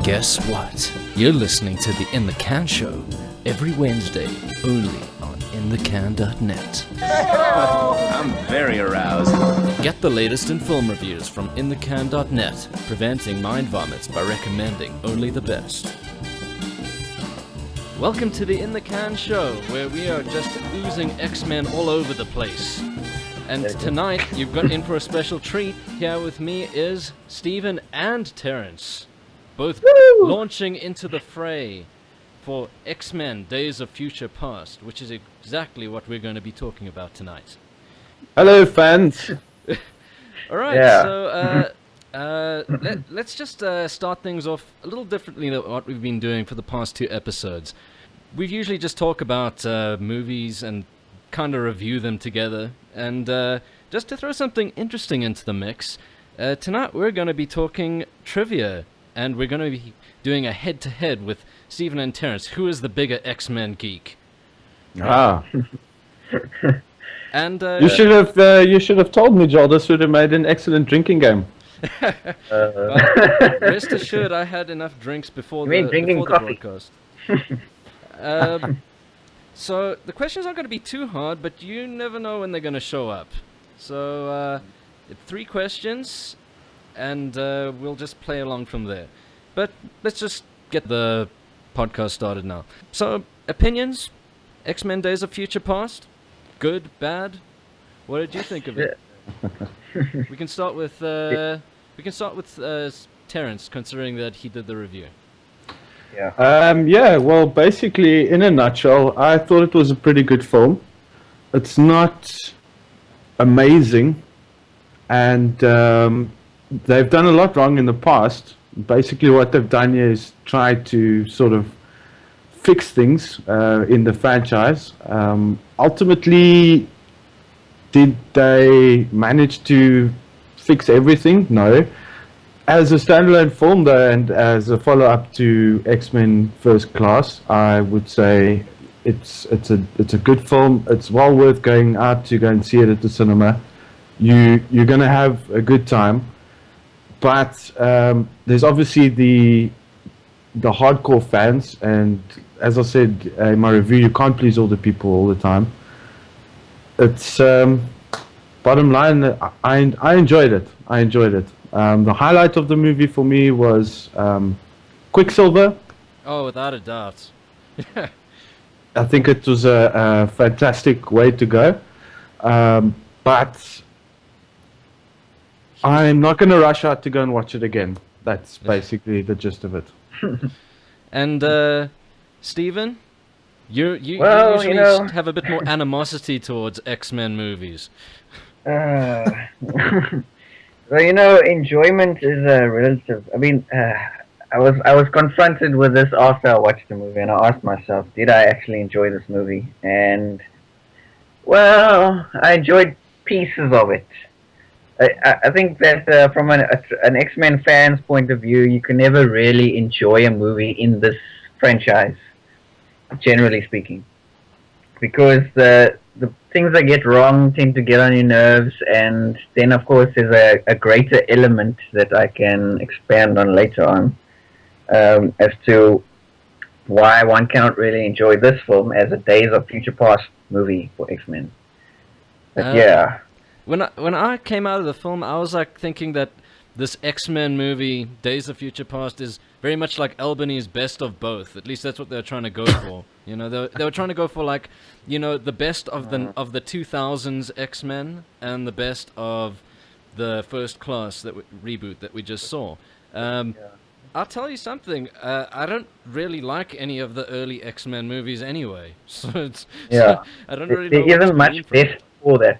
Guess what? You're listening to the In the Can Show every Wednesday, only on inthecan.net. I'm very aroused. Get the latest in film reviews from inthecan.net, preventing mind vomits by recommending only the best. Welcome to the In the Can Show, where we are just oozing X-Men all over the place. And tonight, you've got in for a special treat. Here with me is Stephen and Terrence, both launching into the fray for X-Men Days of Future Past, which is exactly what we're going to be talking about tonight. Hello, fans. All right, so let's just start things off a little differently than what we've been doing for the past two episodes. We usually just talk about movies and kind of review them together, and just to throw something interesting into the mix, tonight we're going to be talking trivia, and we're going to be doing a head-to-head with Stephen and Terrence. Who is the bigger X-Men geek? Ah. And you should have told me, Joel. This would have made an excellent drinking game. Rest assured, I had enough drinks before the broadcast. So the questions aren't going to be too hard, but you never know when they're going to show up. So 3 questions, and we'll just play along from there. But let's just get the podcast started now. So, opinions? X-Men Days of Future Past? Good, bad? What did you think of it? We can start with Terrence, considering that he did the review. Well, basically, in a nutshell, I thought it was a pretty good film. It's not amazing, and they've done a lot wrong in the past. Basically, what they've done here is try to sort of fix things in the franchise. Ultimately, did they manage to fix everything? No. As a standalone film, though, and as a follow-up to X-Men First Class, I would say it's a good film. It's well worth going out to go and see it at the cinema. You're going to have a good time, but there's obviously the hardcore fans, and as I said in my review, you can't please all the people all the time. It's bottom line, I enjoyed it. The highlight of the movie for me was Quicksilver. Oh, without a doubt. I think it was a fantastic way to go. But I'm not going to rush out to go and watch it again. That's basically the gist of it. And Stephen, you usually have a bit more animosity towards X-Men movies. Well, enjoyment is relative. I mean, I was confronted with this after I watched the movie, and I asked myself, did I actually enjoy this movie? And, well, I enjoyed pieces of it. I think that from an X-Men fan's point of view, you can never really enjoy a movie in this franchise, generally speaking, because the things that get wrong tend to get on your nerves, and then of course there's a greater element that I can expand on later on as to why one cannot really enjoy this film as a Days of Future Past movie for X-Men. But When I came out of the film, I was like thinking that this X-Men movie, Days of Future Past, is very much like Albany's Best of Both. At least that's what they're trying to go for. You know, they were trying to go for, like, you know, the best of the 2000s X-Men and the best of the First Class reboot that we just saw. I'll tell you something. I don't really like any of the early X-Men movies anyway. So I don't really know. There isn't much best for that.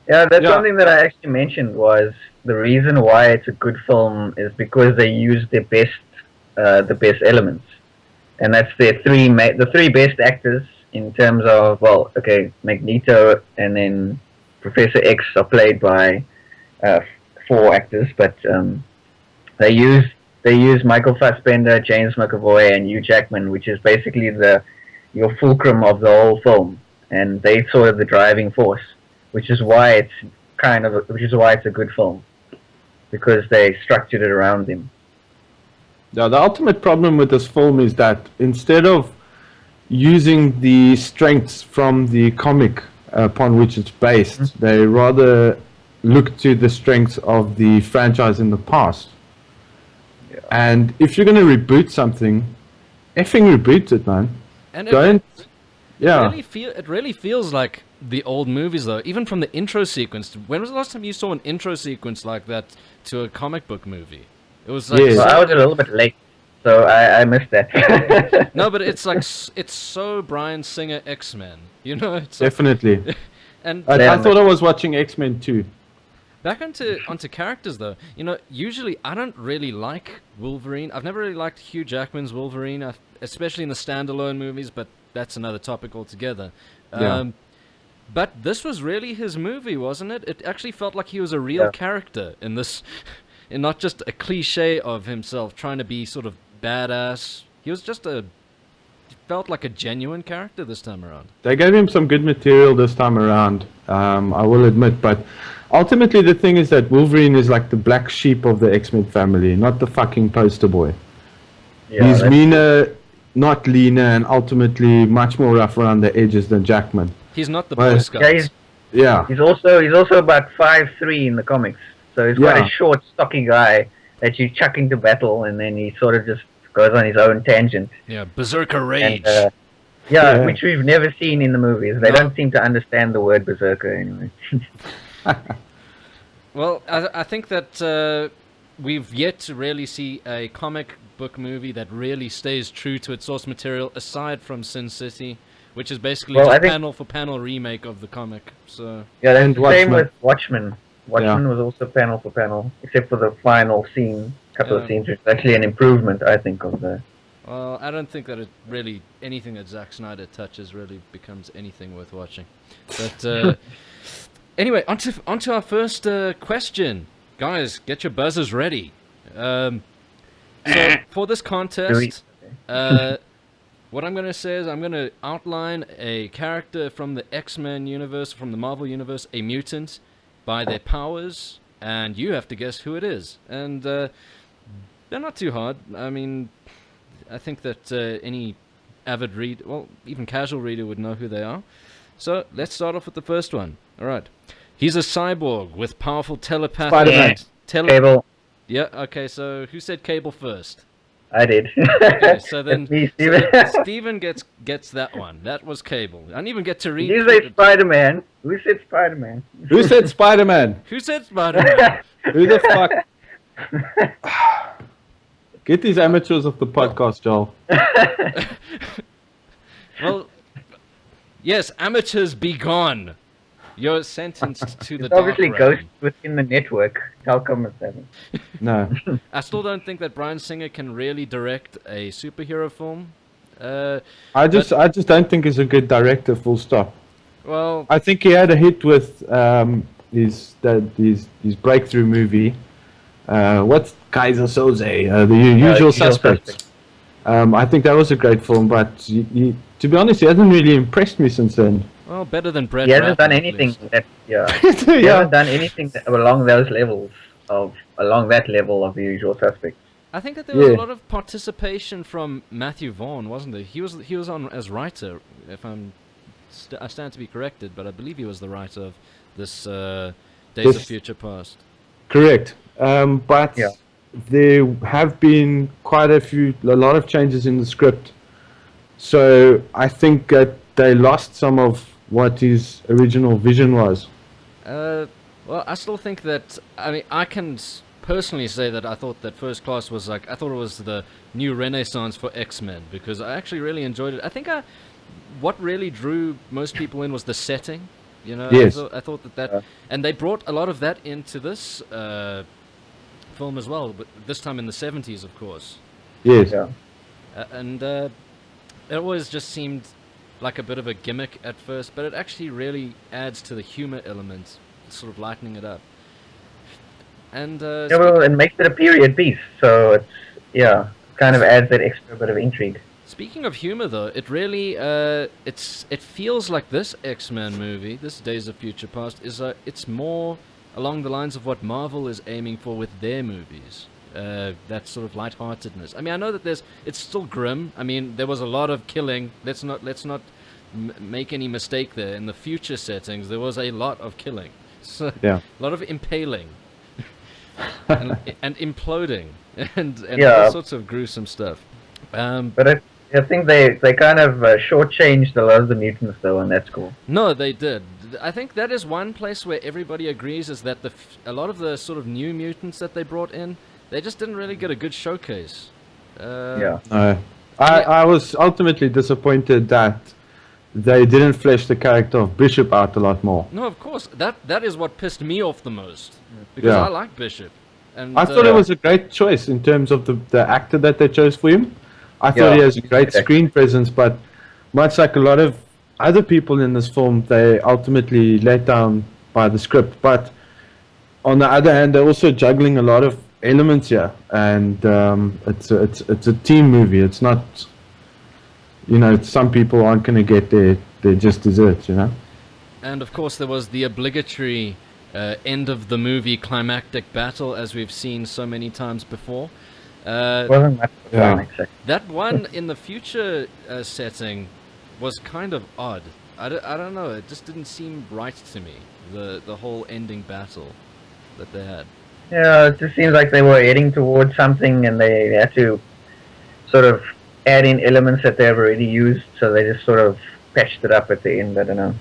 Something that I actually mentioned was the reason why it's a good film is because they use the best elements, and that's the three best actors in terms of Magneto and then Professor X are played by 4 actors, but they use Michael Fassbender, James McAvoy, and Hugh Jackman, which is basically your fulcrum of the whole film, and they sort of the driving force. Which is why it's a good film, because they structured it around him. Yeah, the ultimate problem with this film is that instead of using the strengths from the comic upon which it's based, they rather look to the strengths of the franchise in the past. Yeah. And if you're going to reboot something, effing reboot it, man. And Don't. Yeah. it really feels like the old movies, though. Even from the intro sequence. When was the last time you saw an intro sequence like that to a comic book movie? It was like Yes. Well, I was a little bit late, so I missed that. no, but it's like it's so Bryan Singer X-Men. You know, it's like, Definitely. and I thought I was watching X-Men 2. back onto characters though. You know, usually I don't really like Wolverine. I've never really liked Hugh Jackman's Wolverine, especially in the standalone movies. But that's another topic altogether. Yeah. But this was really his movie, wasn't it? It actually felt like he was a real Yeah. character in this, and not just a cliche of himself trying to be sort of badass. He was just felt like a genuine character this time around. They gave him some good material this time around, I will admit, but ultimately the thing is that Wolverine is like the black sheep of the X-Men family, not the fucking poster boy. Yeah, He's that's- meaner, not leaner, and ultimately much more rough around the edges than Jackman. He's not the Well, Boy Scout. Yeah, Yeah, he's also about 5'3" in the comics, so he's quite Yeah. a short, stocky guy that you chuck into battle, and then he sort of just goes on his own tangent. Yeah, Berserker Rage. And, yeah, Yeah. which we've never seen in the movies. They No. don't seem to understand the word berserker anyway. Well, I think that we've yet to really see a comic book movie that really stays true to its source material, aside from Sin City, which is basically Well, just I think- panel for panel remake of the comic. So Yeah, that's And the same Watchmen. with Watchmen. Watchmen was also panel for panel, except for the final scene, couple Yeah. of scenes, which is actually an improvement, I think, of the. well, I don't think that it really anything that Zack Snyder touches really becomes anything worth watching. But anyway, onto our first question, guys. Get your buzzers ready. So for this contest, what I'm going to say is I'm going to outline a character from the X-Men universe, from the Marvel universe, a mutant, by their powers, and you have to guess who it is. And they're not too hard. I mean, I think that any avid reader, well, even casual reader would know who they are. So let's start off with the first one. All right. He's a cyborg with powerful telepathy. Spider-Man. Cable. Yeah, okay, so who said Cable first? I did. Okay, so then It's me, Steven. Steven gets that one. That was Cable. I didn't even get to read. You say Spider-Man. Who said Spider-Man? Who said Spider-Man? Who said Spider-Man? Who the fuck? Get these amateurs off the podcast, Joel. Well, yes, amateurs be gone. You're sentenced to the It's obviously dark realm. ghosts within the network. How come it's happening? No. I still don't think that Bryan Singer can really direct a superhero film. I just don't think he's a good director, full stop. Well, I think he had a hit with his breakthrough movie. What's Kaiser Soze? The Usual Suspects. I think that was a great film, but to be honest, he hasn't really impressed me since then. well, better than Brett He hasn't Ratner, done at anything least. that he hasn't Yeah. done anything along those levels along that level of the Usual Suspects. I think that there was a Yeah. lot of participation from Matthew Vaughn, wasn't there? He was on as writer, if I stand to be corrected, but I believe he was the writer of this Days of This- Future Past. Correct. But Yeah. there have been a lot of changes in the script. So I think that they lost some of what his original vision was. Well, I still think that, I mean, I can personally say that I thought that First Class was I thought it was the new renaissance for X-Men, because I actually really enjoyed it. I think what really drew most people in was the setting, you know. Yes. I thought that, and they brought a lot of that into this film as well, but this time in the 70s, of course. Yes. Yeah. And it always just seemed like a bit of a gimmick at first, but it actually really adds to the humor element, sort of lightening it up. And Yeah, well, it makes it a period piece, so it's kind of adds that extra bit of intrigue. speaking of humor, though, it really it feels like this X-Men movie, this Days of Future Past, is it's more along the lines of what Marvel is aiming for with their movies. that sort of lightheartedness. I mean, I know that it's still grim. I mean, there was a lot of killing. Let's not make any mistake there. In the future settings, there was a lot of killing. So, Yeah. a lot of impaling and imploding and Yeah. all sorts of gruesome stuff. But I think they kind of shortchanged a lot of the mutants though, and that's cool. No, they did. I think that is one place where everybody agrees is that a lot of the sort of new mutants that they brought in, they just didn't really get a good showcase. Yeah. No. I was ultimately disappointed that they didn't flesh the character of Bishop out a lot more. No, of course. That is what pissed me off the most. Because Yeah. I like Bishop. And I thought it was a great choice in terms of the actor that they chose for him. I thought Yeah, he has a great exactly. screen presence, but much like a lot of other people in this film, they ultimately let down by the script. But on the other hand, they're also juggling a lot of elements here, and it's a team movie. It's not, some people aren't going to get their just desserts, And of course there was the obligatory end of the movie climactic battle, as we've seen so many times before. Wasn't much of a Yeah. climax, actually. That one in the future setting was kind of odd. I don't know, it just didn't seem right to me, the whole ending battle that they had. Yeah, it just seems like they were heading towards something, and they had to sort of add in elements that they've already used, so they just sort of patched it up at the end. I don't know.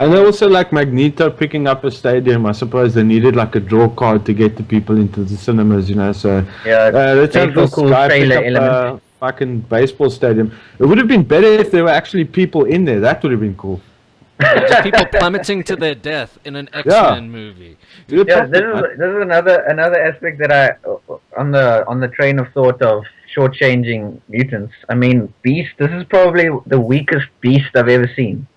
And they also like Magneto picking up a stadium. I suppose they needed like a draw card to get the people into the cinemas, So Yeah, let's have painful, this cool guy pick trailer up element. a fucking baseball stadium. It would have been better if there were actually people in there. That would have been cool. Just people plummeting to their death in an X-Men movie. Do it Yeah, this properly, is another aspect that I on the train of thought of shortchanging mutants. I mean, Beast. This is probably the weakest Beast I've ever seen.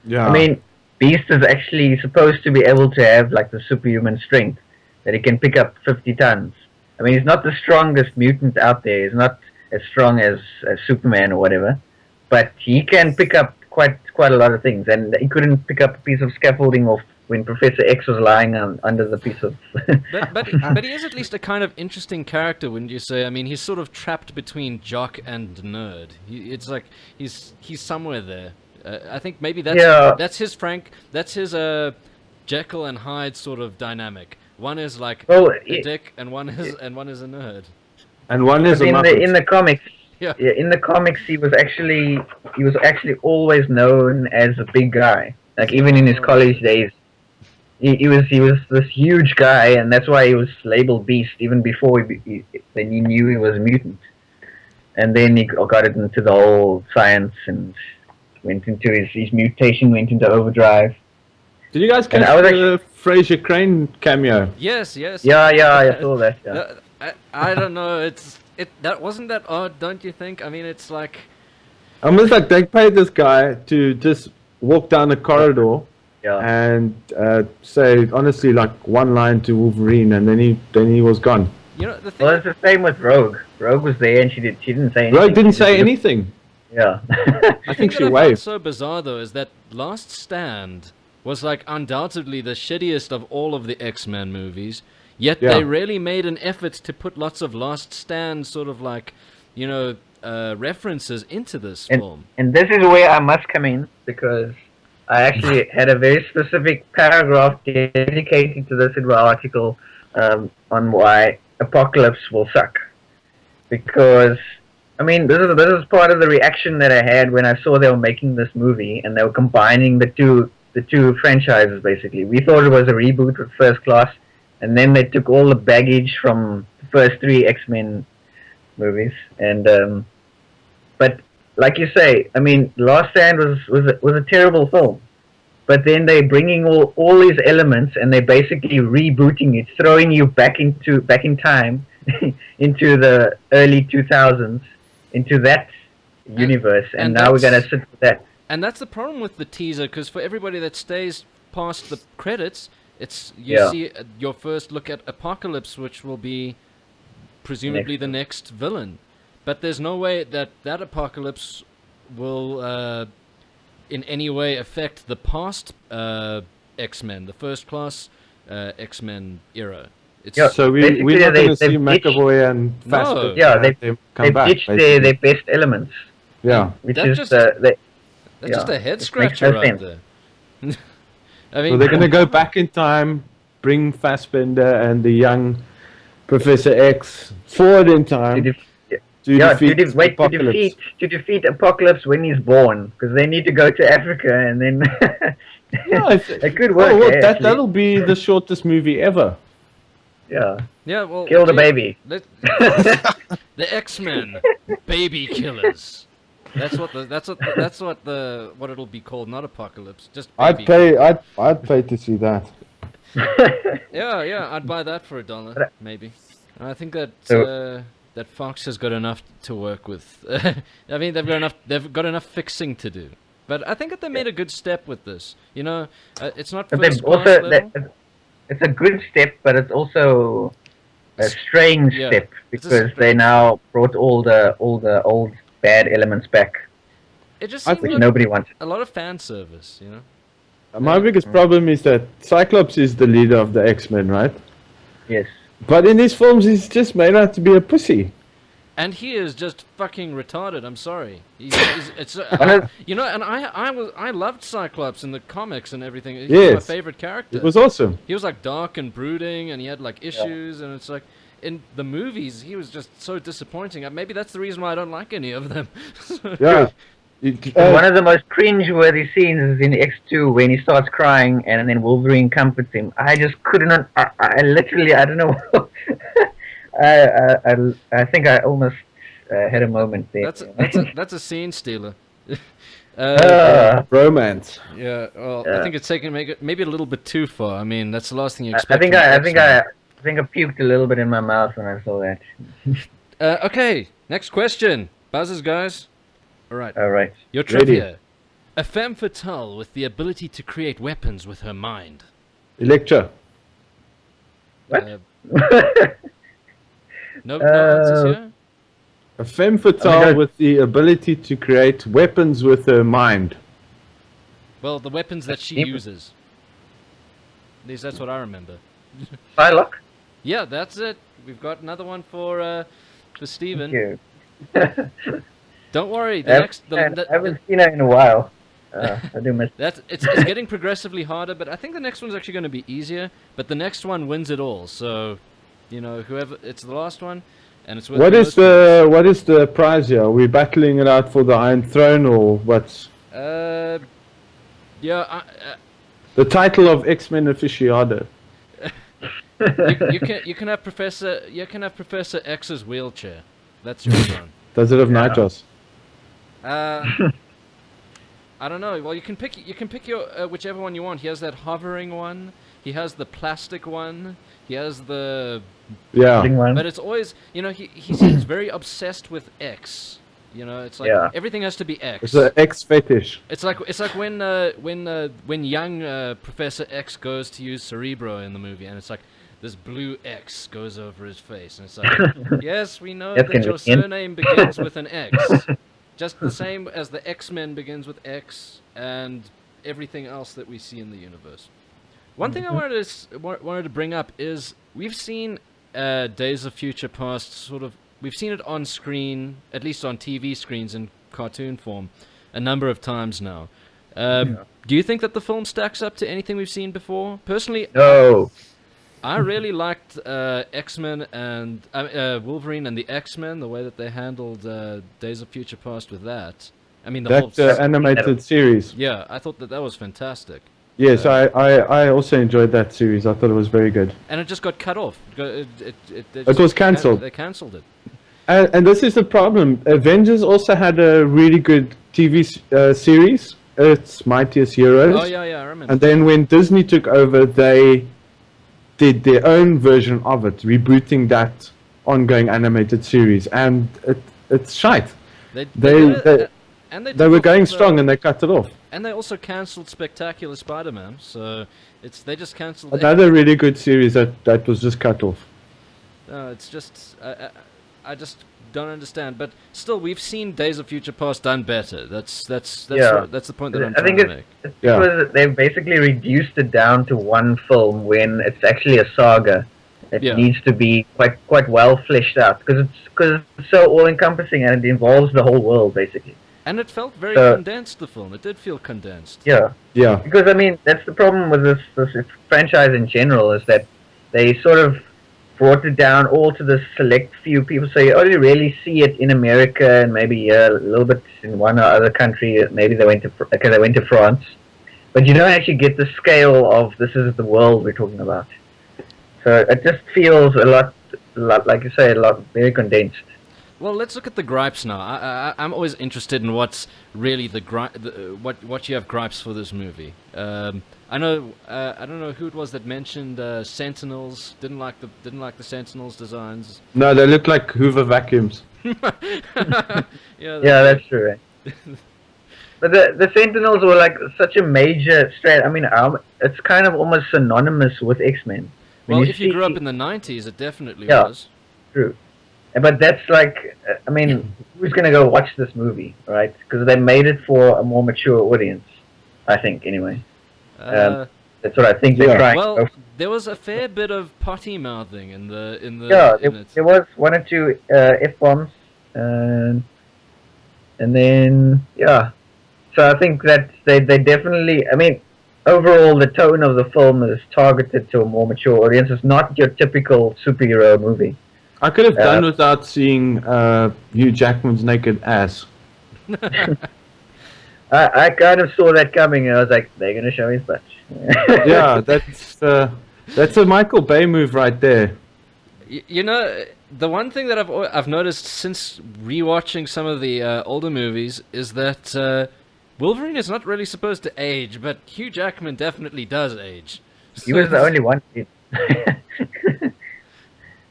Yeah. I mean, Beast is actually supposed to be able to have like the superhuman strength that he can pick up 50 tons. I mean, he's not the strongest mutant out there. He's not as strong as Superman or whatever, but he can pick up quite a lot of things. And he couldn't pick up a piece of scaffolding off when Professor X was lying under the piece of. But he is at least a kind of interesting character, wouldn't you say? I mean, he's sort of trapped between jock and nerd. It's like he's somewhere there. I think maybe that's his Jekyll and Hyde sort of dynamic. One is like a dick, and one is a nerd. And one is in the comics. Yeah. Yeah, in the comics, he was actually always known as a big guy. Like even in his college days, he was this huge guy, and that's why he was labeled Beast even before he knew he was a mutant. And then he got it into the whole science and went into his mutation, went into overdrive. Did you guys catch the Fraser Crane cameo? Yes. Yeah, I saw that. Yeah. I don't know. That wasn't that odd, don't you think? I mean, it's like Almost like they paid this guy to just walk down the corridor and say honestly like one line to Wolverine, and then he was gone. You know the thing. Well, it's the same with Rogue. Rogue was there and she didn't say anything. Rogue didn't say anything. Yeah. I think she what I waved. found so bizarre though is that Last Stand was like undoubtedly the shittiest of all of the X-Men movies. Yet they really made an effort to put lots of Last Stand sort of like, references into this film. And this is where I must come in, because I actually had a very specific paragraph dedicated to this in my article on why Apocalypse will suck. Because, I mean, this is part of the reaction that I had when I saw they were making this movie and they were combining the two franchises, basically. We thought it was a reboot with First Class, and then they took all the baggage from the first three X-Men movies. And but like you say, I mean, Last Stand was a terrible film. But then they're bringing all these elements and they're basically rebooting it, throwing you back in time into the early 2000s, into that universe, and now we're gonna sit with that. And that's the problem with the teaser, because for everybody that stays past the credits, you see your first look at Apocalypse, which will be presumably the next villain. But there's no way that Apocalypse will in any way affect the past X-Men, the First Class X-Men era. It's Yeah. So Basically, we're not going to see they've ditched- McAvoy and No. Fassbender. Yeah, have them come they've back. ditched basically. their best elements, Yeah. which That is just- the that's yeah, just a head it makes scratcher no right sense. there. I So mean, they're going to go back in time, bring Fassbender and the young Professor X forward in time to to defeat Apocalypse. to defeat Apocalypse when he's born, because they need to go to Africa, and then Yeah, it could work. Oh, well, actually. that'll be the shortest movie ever. Yeah, yeah, well, kill the gee, baby. The X-Men, baby killers. That's what what it'll be called, not Apocalypse, just baby. I'd pay to see that. Yeah, I'd buy that for $1, maybe. I think that So- that Fox has got enough to work with. I mean, they've got enough fixing to do. But I think that they made a good step with this. You know, it's not But first they've class also level. it's a good step, but it's also a strange Yeah, step it's a because they strange- now brought all the old bad elements back, It just I seemed which like nobody wanted. a lot of fan service. You know. My biggest problem is that Cyclops is the leader of the X-Men, right? Yes. But in these films, he's just made out to be a pussy. And he is just fucking retarded. I'm sorry. It's One you know, and I loved Cyclops in the comics and everything. He was Yes. my favorite character. It was awesome. He was like dark and brooding, and he had like issues, and it's like in the movies he was just so disappointing. Maybe that's the reason why I don't like any of them. Yeah. One of the most cringe-worthy scenes is in X2 when he starts crying and then Wolverine comforts him. I just couldn't. I literally, I don't know. I think I almost had a moment there. That's a scene stealer. Romance. Yeah, well, Yeah. I think it's taken maybe a little bit too far. I mean, that's the last thing you I expect. think from I think X-Men. I puked a little bit in my mouth when I saw that. Okay, next question. Buzzers, guys. All right. All right. Your Ready. trivia. A femme fatale with the ability to create weapons with her mind. Electra. What? No answers here? A femme fatale I- with the ability to create weapons with her mind. Well, the weapons that she Yep. uses. At least that's what I remember. Psylocke. Yeah, that's it. We've got another one for Steven. Thank you. Don't worry. I haven't seen her in a while. I do miss. It's getting progressively harder, but I think the next one's actually going to be easier. But the next one wins it all. So, you know, whoever it's the last one, and it's worth What the is most what is the prize here? Are we battling it out for the Iron Throne or what's points. Yeah, the title of X-Men aficionado? you can have Professor X's wheelchair. That's your one. Does it have nitros? I don't know. Well, you can pick your whichever one you want. He has that hovering one. He has the plastic one. He has the. Yeah. One. But it's always, you know, he seems very obsessed with X. You know, it's like Yeah. everything has to be X. It's an X fetish. It's like when young Professor X goes to use Cerebro in the movie, and it's like this blue X goes over his face, and it's like, yes, we know That's that your convenient. surname begins with an X, just the same as the X-Men begins with X, and everything else that we see in the universe. One thing I wanted to bring up is we've seen Days of Future Past we've seen it on screen, at least on TV screens in cartoon form, a number of times now. Do you think that the film stacks up to anything we've seen before? Personally, No. I really liked X-Men and Wolverine and the X-Men, the way that they handled Days of Future Past with that. I mean, the whole... That animated series. Yeah, I thought that was fantastic. Yes, I also enjoyed that series. I thought it was very good. And it just got cut off. It was cancelled. They cancelled it. And this is the problem. Avengers also had a really good TV series. It's Mightiest Heroes. Oh, yeah, I remember. And then when Disney took over, they did their own version of it, rebooting that ongoing animated series. And it's shite. They They were going strong and they cut it off. And they also cancelled Spectacular Spider-Man, so they just cancelled. Another really good series that was just cut off. No, it's just I just don't understand. But still, we've seen Days of Future Past done better. That's Yeah. that's the point that I'm I trying think to make. it's Yeah. because they've basically reduced it down to one film when it's actually a saga. It Yeah. needs to be quite well fleshed out because it's so all encompassing and it involves the whole world basically. And it felt very So- condensed, the film. It did feel condensed. Yeah, Yeah. because I mean that's the problem with this franchise in general is that they sort of brought it down all to the select few people. So you only really see it in America and maybe a little bit in one or other country. Maybe they went to France, but you don't actually get the scale of this is the world we're talking about. So it just feels a lot like you say, a lot very condensed. Well, let's look at the gripes now. I'm always interested in what's really what you have gripes for this movie. I know I don't know who it was that mentioned Sentinels. Didn't like the Sentinels designs. No, they look like Hoover vacuums. Yeah, That's true. Right? But the Sentinels were like such a major strat. I mean, it's kind of almost synonymous with X-Men. When Well, if you see- grew up in the 90s, it definitely Yeah. was. True. But that's like, I mean, who's going to go watch this movie, right? Because they made it for a more mature audience, I think, anyway. That's what I think they're Yeah. trying to Well, go for. there was a fair bit of potty mouthing in the Yeah, in it. there was one or two F-bombs, and then, yeah. So I think that they definitely, I mean, overall the tone of the film is targeted to a more mature audience. It's not your typical superhero movie. I could have done without seeing Hugh Jackman's naked ass. I kind of saw that coming, and I was like, they're going to show his butt. Yeah, that's a Michael Bay move right there. You know, the one thing that I've noticed since rewatching some of the older movies is that Wolverine is not really supposed to age, but Hugh Jackman definitely does age. He was the only one. It's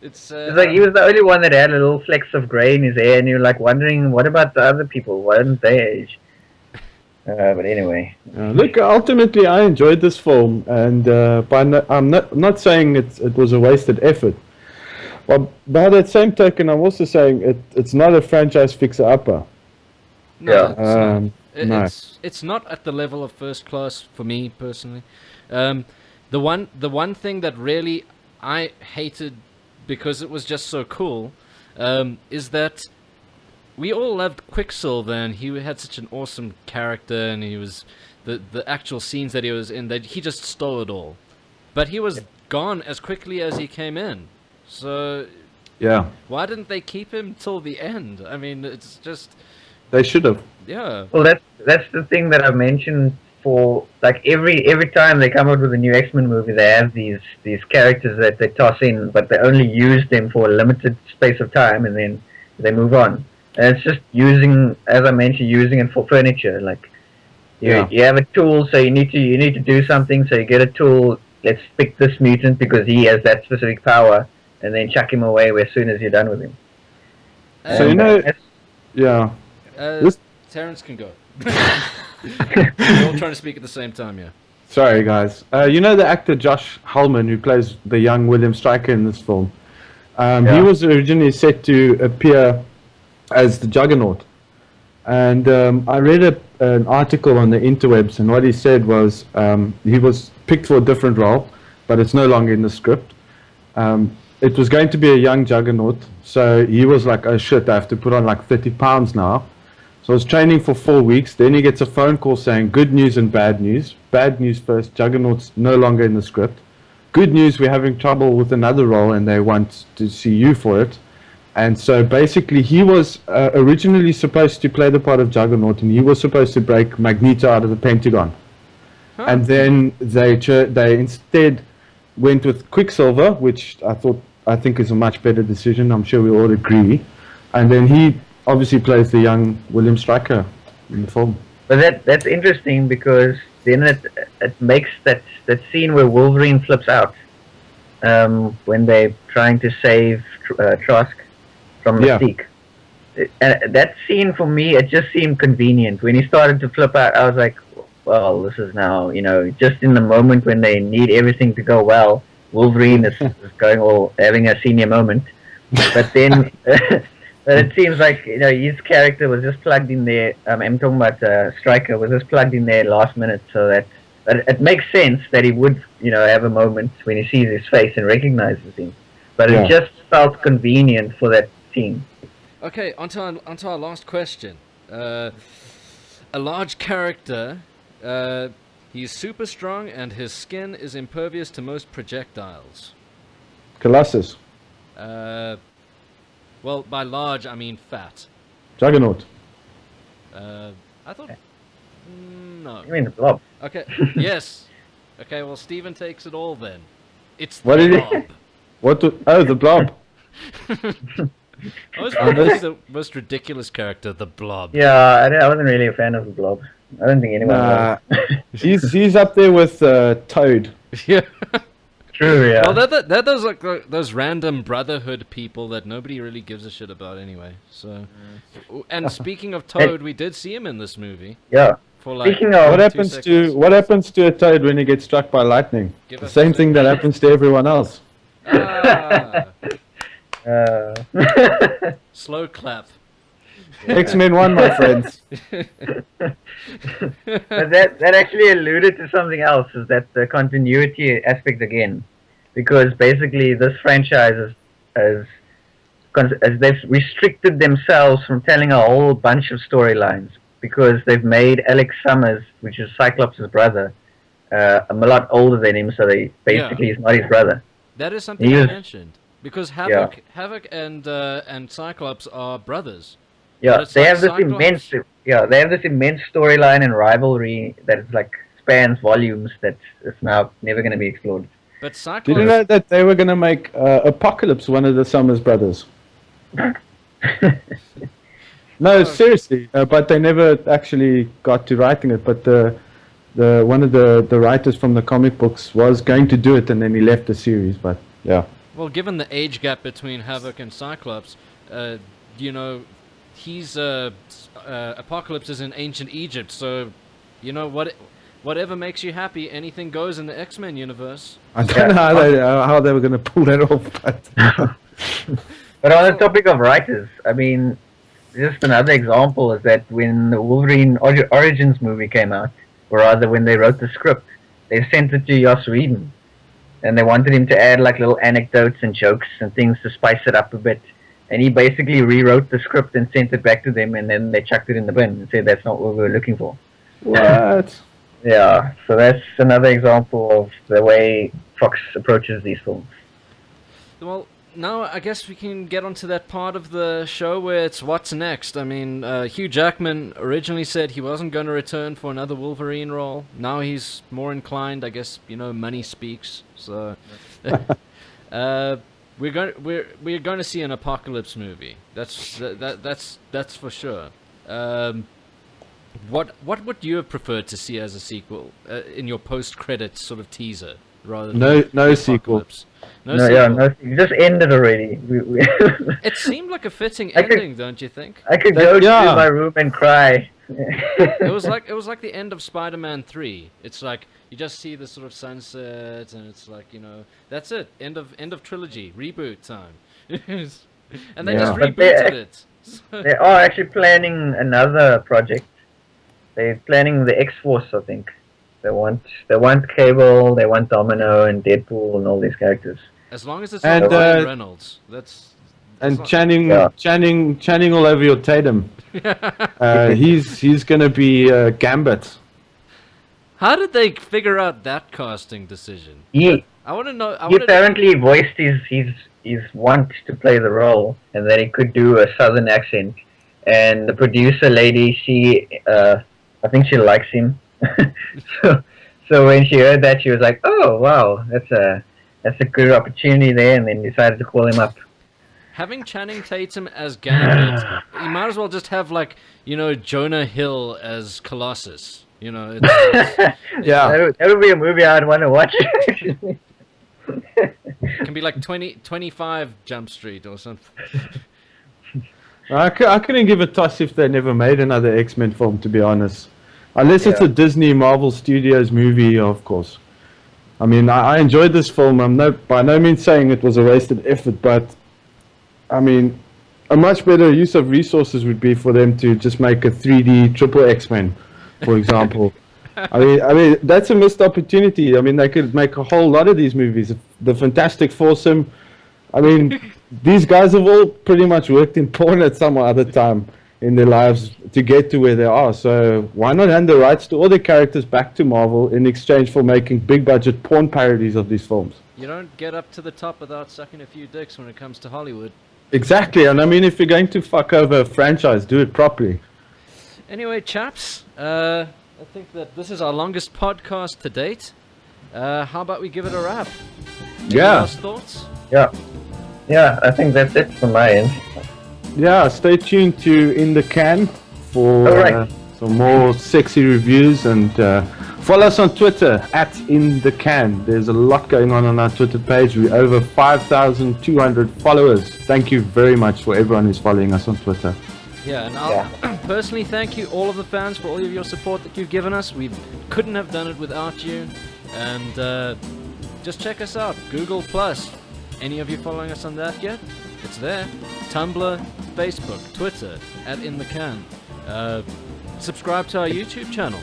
It's like he was the only one that had a little flecks of grey in his hair, and you're like wondering, what about the other people? Why didn't they age? But anyway, Look, ultimately, I enjoyed this film, and I'm not saying it was a wasted effort. But by that same token, I'm also saying it's not a franchise fixer-upper. no, Yeah. it's not. No. It's not at the level of First Class for me personally. The one thing that really I hated because it was just so cool is that we all loved Quicksilver, and he had such an awesome character, and he was the actual scenes that he was in, that he just stole it all. But he was gone as quickly as he came in. So Yeah, why didn't they keep him till the end? I mean, it's just, they should have. yeah. well, that's the thing that I've mentioned for like every time they come out with a new X-Men movie, they have these characters that they toss in, but they only use them for a limited space of time, and then they move on. And it's just using, as I mentioned, using it for furniture. Like you have a tool, so you need to do something. So you get a tool. Let's pick this mutant because he has that specific power, and then chuck him away as soon as you're done with him. So, you know, yeah. This- Terrence can go. We're all trying to speak at the same time, yeah. Sorry, guys. You know the actor Josh Hulman, who plays the young William Stryker in this film? He was originally set to appear as the Juggernaut. And I read an article on the interwebs, and what he said was he was picked for a different role, but it's no longer in the script. It was going to be a young Juggernaut, so he was like, oh shit, I have to put on like 30 pounds now. So I was training for 4 weeks. Then he gets a phone call saying good news and bad news. Bad news first, Juggernaut's no longer in the script. Good news, we're having trouble with another role and they want to see you for it. And so basically he was originally supposed to play the part of Juggernaut, and he was supposed to break Magneto out of the Pentagon. Huh. And then they instead went with Quicksilver, which I think is a much better decision. I'm sure we all agree. And then he obviously plays the young William Stryker in the film. But that's interesting because then it makes that scene where Wolverine flips out when they're trying to save Trask from Mystique. That scene for me, it just seemed convenient. When he started to flip out, I was like, well, this is now, just in the moment when they need everything to go well, Wolverine is going all having a senior moment. But then but it seems like his character was just plugged in there. I'm talking about Stryker was just plugged in there last minute, so that it makes sense that he would have a moment when he sees his face and recognizes him. but Yeah. it just felt convenient for that scene. Okay, onto our last question. A large character. He's super strong, and his skin is impervious to most projectiles. Colossus. Well, by large, I mean fat. Juggernaut. I thought... no. I mean, the Blob. Okay, yes. Okay, well, Steven takes it all then. It's the What did he- Blob. The Blob. I was thinking the most ridiculous character, the Blob. Yeah, I wasn't really a fan of the Blob. I don't think anyone Nah. was. He's up there with Toad. Yeah. True, yeah. Well, they're those like those random Brotherhood people that nobody really gives a shit about anyway. So, and speaking of Toad, we did see him in this movie Yeah. for like. Speaking of... What happens to a Toad when he gets struck by lightning? Give The us same a thing that happens to everyone else. Ah, Uh, slow clap. X-Men 1, my friends. but that actually alluded to something else, is that the continuity aspect again, because basically this franchise as they've restricted themselves from telling a whole bunch of storylines, because they've made Alex Summers, which is Cyclops' brother, a lot older than him, so basically he's not his brother. That is something He I is- mentioned because Havoc and Cyclops are brothers. Yeah, But it's they like have this Cyclops- immense storyline and rivalry that is like spans volumes that is now never going to be explored. But Cyclops. Did you know that they were going to make Apocalypse one of the Summers brothers? No, seriously, but they never actually got to writing it. But the one of the writers from the comic books was going to do it, and then he left the series. But yeah, Well, given the age gap between Havoc and Cyclops, you know, he's Apocalypse is in ancient Egypt, so you know whatever makes you happy, anything goes in the X-Men universe. I don't know how they were going to pull that off. But But on the topic of writers, I mean, just another example is that when the Wolverine Origins movie came out, or rather when they wrote the script, they sent it to Joss Whedon, and they wanted him to add like little anecdotes and jokes and things to spice it up a bit. And he basically rewrote the script and sent it back to them, and then they chucked it in the bin and said that's not what we were looking for. what? Yeah, so that's another example of the way Fox approaches these films. Well, now I guess we can get onto that part of the show where it's what's next. I mean, Hugh Jackman originally said he wasn't going to return for another Wolverine role. Now he's more inclined. I guess money speaks. So we're going to see an Apocalypse movie. That's for sure. What would you have preferred to see as a sequel in your post-credits sort of teaser rather than No sequel. Apocalypse? No sequel. Yeah, no, it just ended already. It seemed like a fitting I could- ending, don't you think? I could go Yeah. to my room and cry. It was like the end of Spider-Man 3. It's like you just see the sort of sunset, and it's like that's it. End of trilogy, reboot time, and they just Yeah. But they- rebooted it. They are actually planning another project. They're planning the X-Force, I think. They want Cable, they want Domino and Deadpool and all these characters. As long as it's And, not Ryan uh, Reynolds, that's And not- Channing, Yeah. Channing all over your Tatum. He's going to be Gambit. How did they figure out that casting decision? He I want to know. he apparently voiced his want to play the role, and that he could do a southern accent. And the producer lady, I think she likes him. so when she heard that, she was like, "Oh wow, that's a good opportunity there," and then decided to call him up. Having Channing Tatum as Gambit, you might as well just have Jonah Hill as Colossus. It's Yeah. that would be a movie I'd want to watch. it can be like 25 Jump Street or something. I couldn't give a toss if they never made another X-Men film, to be honest. Unless it's Yeah. a Disney Marvel Studios movie, of course. I mean, I enjoyed this film. I'm by no means saying it was a wasted effort, but I mean, a much better use of resources would be for them to just make a 3D triple X-Men, for example. I mean, that's a missed opportunity. I mean, they could make a whole lot of these movies. The Fantastic Foursome, I mean, these guys have all pretty much worked in porn at some other time in their lives to get to where they are. So why not hand the rights to all their characters back to Marvel in exchange for making big budget porn parodies of these films? You don't get up to the top without sucking a few dicks when it comes to Hollywood. Exactly, and I mean, if you're going to fuck over a franchise, do it properly. Anyway, chaps, I think that this is our longest podcast to date. How about we give it a wrap? Any Yeah. last thoughts? Yeah, I think that's it from my end. Yeah, stay tuned to In the Can for Alright. some more sexy reviews, and follow us on Twitter at In the Can. There's a lot going on our Twitter page. We're over 5,200 followers. Thank you very much for everyone who's following us on Twitter. Yeah, and I'll personally thank you, all of the fans, for all of your support that you've given us. We couldn't have done it without you. And just check us out, Google+. Any of you following us on that yet? It's there. Tumblr, Facebook, Twitter, at In The Can. Subscribe to our YouTube channel.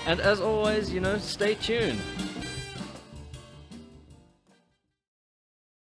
And as always, stay tuned.